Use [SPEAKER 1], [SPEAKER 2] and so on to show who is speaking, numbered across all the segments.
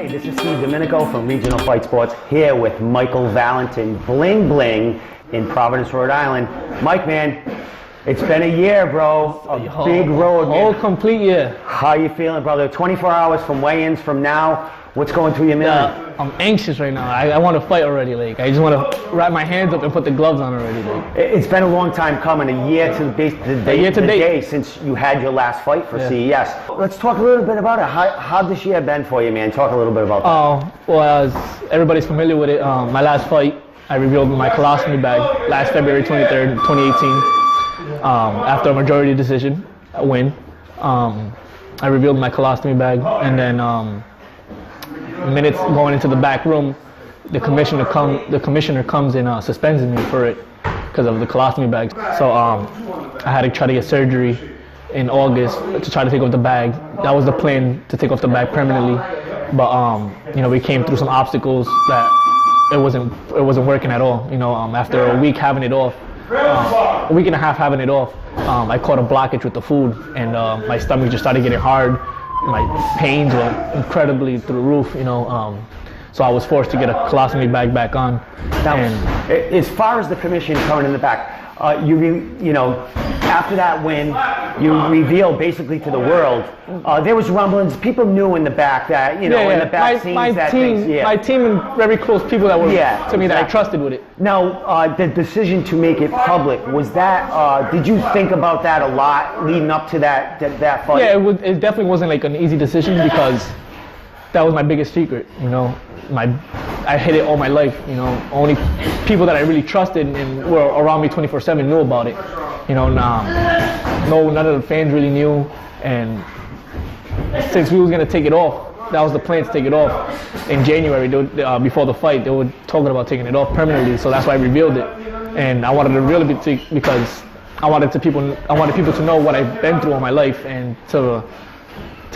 [SPEAKER 1] This is Steve Domenico from Regional Fight Sports here with Michael Valentin, Bling Bling in Providence, Rhode Island. Mike, man, it's been a year, bro. A big road, man.
[SPEAKER 2] Whole complete year.
[SPEAKER 1] How you feeling, brother? 24 hours from weigh-ins from now. What's going through your mind?
[SPEAKER 2] I'm anxious right now. I want to fight already. Like, I just want to wrap my hands up and put the gloves on already. Like.
[SPEAKER 1] It's been a long time coming, a year to the day since you had your last fight for CES. Let's talk a little bit about it. How this year been for you, man? Talk a little bit about that.
[SPEAKER 2] Well, as everybody's familiar with it, my last fight, I revealed my colostomy bag last February 23rd, 2018. After a majority decision win, I revealed my colostomy bag, and then minutes going into the back room, the commissioner comes and suspends me for it because of the colostomy bag. So I had to try to get surgery in August to try to take off the bag. That was the plan, to take off the bag permanently. But you know, we came through some obstacles that it wasn't working at all. You know, after a week having it off, a week and a half having it off, I caught a blockage with the food, and my stomach just started getting hard. My pains were incredibly through the roof, you know, so I was forced to get a colostomy bag back on.
[SPEAKER 1] Now, as far as the commission coming in the back, you know, after that win, you revealed basically to the world. There was rumblings. People knew in the back that, you know, in the back scenes that things.
[SPEAKER 2] My team and very close people that were to me that I trusted with it.
[SPEAKER 1] Now, the decision to make it public, was that? Did you think about that a lot leading up to that fight?
[SPEAKER 2] Yeah, it definitely wasn't like an easy decision because that was my biggest secret. You know, I hid it all my life. You know, only people that I really trusted and were around me 24/7 knew about it. You know, none of the fans really knew, and since we was gonna take it off, that was the plan, to take it off in January. Before the fight, they were talking about taking it off permanently, so that's why I revealed it. And I wanted to reveal it because I wanted people to know what I've been through all my life, and to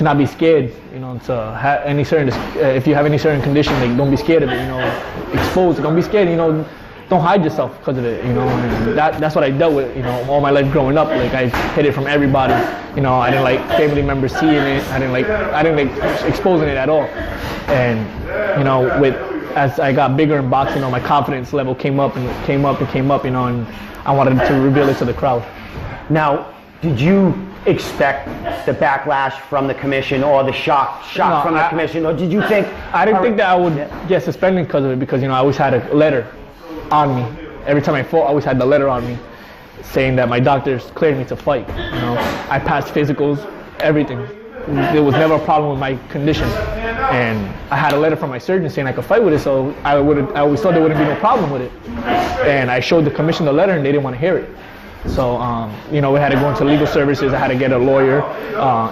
[SPEAKER 2] not be scared. You know, to have any certain, if you have any certain condition, like, don't be scared of it. You know, expose it. Don't be scared. You know, don't hide yourself because of it. You know, and that's what I dealt with. You know, all my life growing up. Like, I hid it from everybody. You know, I didn't like family members seeing it. I didn't like exposing it at all. And you know, as I got bigger in boxing, you know, my confidence level came up and came up and came up. You know, and I wanted to reveal it to the crowd.
[SPEAKER 1] Now, did you expect the backlash from the commission or the shock from the commission, or did you think?
[SPEAKER 2] I didn't think that I would get suspended because of it, because, you know, I always had a letter on me. Every time I fought, I always had the letter on me saying that my doctors cleared me to fight. You know, I passed physicals, everything. There was never a problem with my condition, and I had a letter from my surgeon saying I could fight with it. So I always thought there wouldn't be no problem with it, and I showed the commission the letter, and they didn't want to hear it. So, you know, we had to go into legal services. I had to get a lawyer,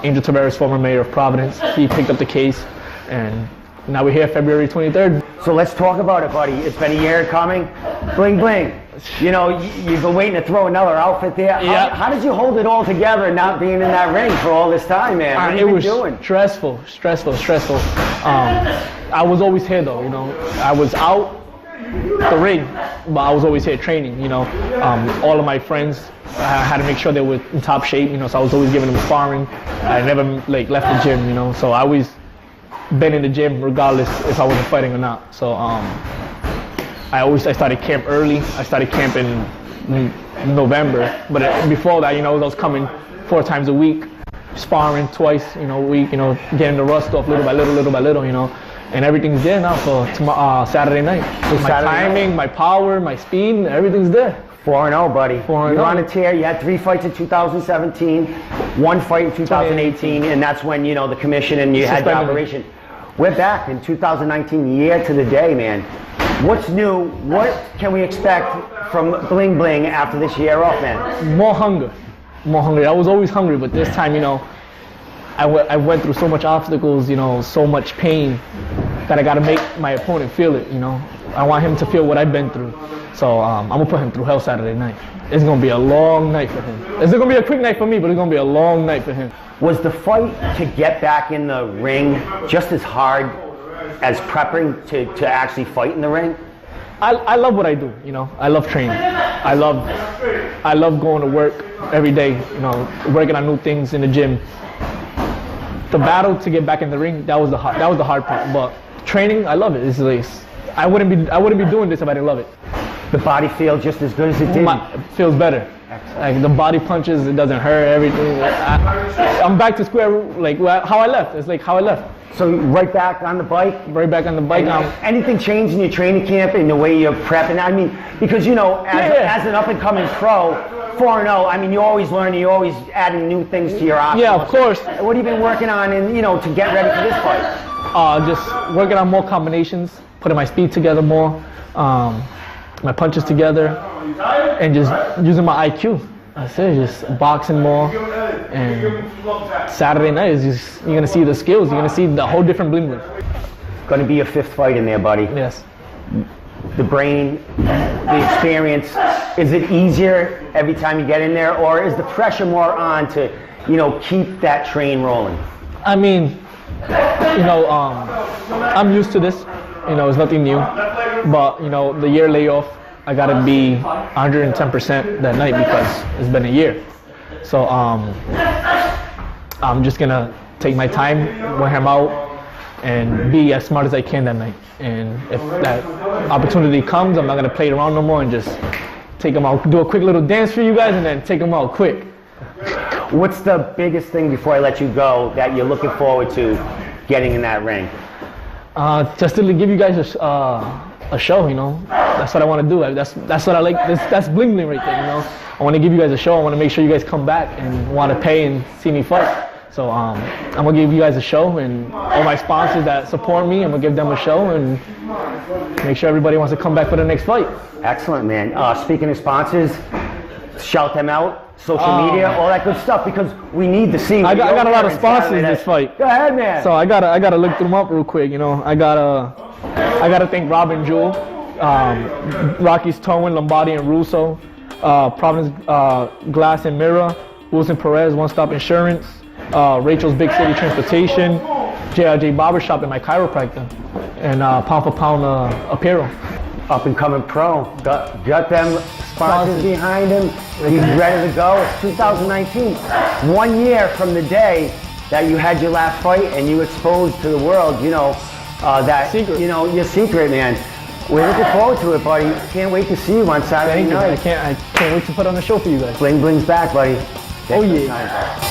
[SPEAKER 2] Angel Tavares, former mayor of Providence. He picked up the case, and now we're here February 23rd.
[SPEAKER 1] So let's talk about it, buddy. It's been a year coming. Bling Bling. You know, you've been waiting to throw another outfit there. How did you hold it all together, not being in that ring for all this time, man? What have you been doing?
[SPEAKER 2] Stressful. I was always here, though, you know. I was out the ring, but I was always here training. You know, all of my friends, I had to make sure they were in top shape. You know, so I was always giving them sparring. I never left the gym. You know, so I always been in the gym regardless if I wasn't fighting or not. So I started camp early. I started camp in November, but before that, you know, I was coming 4 times a week, sparring twice, you know, a week. You know, getting the rust off little by little. You know. And everything's there now for Saturday night. My timing, my power, my speed, everything's there.
[SPEAKER 1] 4-0, buddy.
[SPEAKER 2] 4-0.
[SPEAKER 1] You're on a tear. You had 3 fights in 2017, 1 fight in 2018, and that's when, you know, the commission and you had the operation. We're back in 2019, year to the day, man. What's new? What can we expect from Bling Bling after this year off, man?
[SPEAKER 2] More hunger. I was always hungry, but this time, you know, I went through so much obstacles, you know, so much pain, that I got to make my opponent feel it, you know. I want him to feel what I've been through. So I'm going to put him through hell Saturday night. It's going to be a long night for him. It's going to be a quick night for me, but it's going to be a long night for him.
[SPEAKER 1] Was the fight to get back in the ring just as hard as prepping to actually fight in the ring?
[SPEAKER 2] I love what I do, you know. I love training. I love going to work every day, you know, working on new things in the gym. The battle to get back in the ring, that was the hard part. But training, I love it. It's like, I wouldn't be doing this if I didn't love it.
[SPEAKER 1] The body feels just as good as it did.
[SPEAKER 2] It feels better. Like the body punches, it doesn't hurt, everything. I'm back to square, like how I left. It's like how I left.
[SPEAKER 1] So right back on the bike?
[SPEAKER 2] Right back on the bike.
[SPEAKER 1] Anything changed in your training camp in the way you're prepping? I mean, because you know, as an up-and-coming pro, 4-0, I mean, you're always learning, you're always adding new things to your options.
[SPEAKER 2] Yeah, of course.
[SPEAKER 1] What have you been working on, to get ready for this fight?
[SPEAKER 2] Just working on more combinations, putting my speed together more, my punches together, and just using my IQ. That's it, just boxing more. And Saturday night is just, you're gonna see the skills, you're gonna see the whole different Bling Bling.
[SPEAKER 1] Gonna be your 5th fight in there, buddy.
[SPEAKER 2] Yes.
[SPEAKER 1] The brain, the experience, is it easier every time you get in there, or is the pressure more on to, keep that train rolling?
[SPEAKER 2] I mean, I'm used to this. It's nothing new. But, the year layoff, I gotta be 110% that night because it's been a year. So I'm just gonna take my time, wear him out, and be as smart as I can that night. And if that opportunity comes, I'm not gonna play around no more and just take him out, do a quick little dance for you guys, and then take him out quick.
[SPEAKER 1] What's the biggest thing before I let you go that you're looking forward to getting in that ring?
[SPEAKER 2] Just to give you guys a show, That's what I want to do. That's what I like. That's Bling Bling right there, I want to give you guys a show. I want to make sure you guys come back and want to pay and see me fight. So I'm gonna give you guys a show, and all my sponsors that support me, I'm gonna give them a show and make sure everybody wants to come back for the next fight.
[SPEAKER 1] Excellent, man. Speaking of sponsors, shout them out. Social media, all that good stuff, because we need to see.
[SPEAKER 2] I got a lot of sponsors in this fight.
[SPEAKER 1] Go ahead, man.
[SPEAKER 2] So I gotta look them up real quick. I gotta thank Robin Jewell, Rocky's Towing, Lombardi and Russo, Providence Glass and Mirror, Wilson Perez, One Stop Insurance, Rachel's Big City Transportation, JRJ Barbershop, and my chiropractor, and Pound for Pound Apparel.
[SPEAKER 1] Up and coming pro, got them sponsors behind him. He's ready to go. It's 2019, 1 year from the day that you had your last fight and you exposed to the world, that
[SPEAKER 2] secret.
[SPEAKER 1] Your secret, man. We're looking forward to it, buddy. Can't wait to see you on Saturday night.
[SPEAKER 2] I can't wait to put on a show for you guys.
[SPEAKER 1] Bling Bling's back, buddy.
[SPEAKER 2] Oh yeah.